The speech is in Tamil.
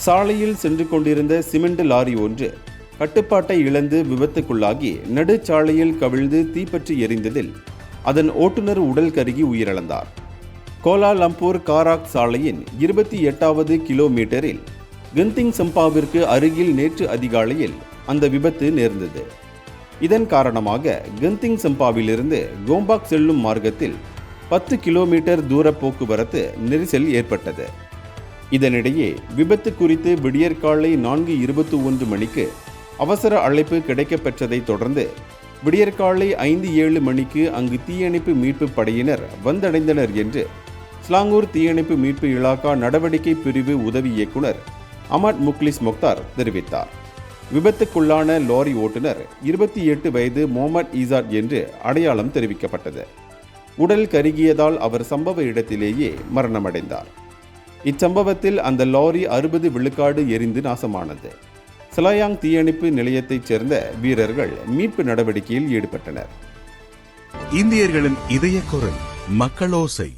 சாலையில் சென்று கொண்டிருந்த சிமெண்ட் லாரி ஒன்று கட்டுப்பாட்டை இழந்து விபத்துக்குள்ளாகி நடுச்சாலையில் கவிழ்ந்து தீப்பற்றி எரிந்ததில் அதன் ஓட்டுநர் உடல் கருகி உயிரிழந்தார். கோலாலம்பூர் காராக் சாலையின் 28வது கிலோமீட்டரில் கந்திங் சம்பாவிற்கு அருகில் நேற்று அதிகாலையில் அந்த விபத்து நேர்ந்தது. இதன் காரணமாக கந்திங் சம்பாவிலிருந்து கோம்பாக் செல்லும் மார்க்கத்தில் 10 கிலோமீட்டர் தூர போக்குவரத்து நெரிசல் ஏற்பட்டது. இதனிடையே விபத்து குறித்து விடியற்காலை 4:21 மணிக்கு அவசர அழைப்பு கிடைக்கப்பெற்றதை தொடர்ந்து விடியற்காலை 5:07 மணிக்கு அங்கு தீயணைப்பு மீட்பு படையினர் வந்தடைந்தனர் என்று ஸ்லாங்கூர் தீயணைப்பு மீட்பு இலாகா நடவடிக்கை பிரிவு உதவி இயக்குனர் அமட் முக்லிஸ் மொக்தார் தெரிவித்தார். விபத்துக்குள்ளான லாரி ஓட்டுநர் 28 வயது முகமது ஈசாட் என்று அடையாளம் தெரிவிக்கப்பட்டது. உடல் கருகியதால் அவர் சம்பவ இடத்திலேயே மரணமடைந்தார். இச்சம்பவத்தில் அந்த லாரி 60 விழுக்காடு எரிந்து நாசமானது. சலாயாங் தீயணைப்பு நிலையத்தைச் சேர்ந்த வீரர்கள் மீட்பு நடவடிக்கையில் ஈடுபட்டனர். இந்தியர்களின் இதய குரல் மக்களோசை.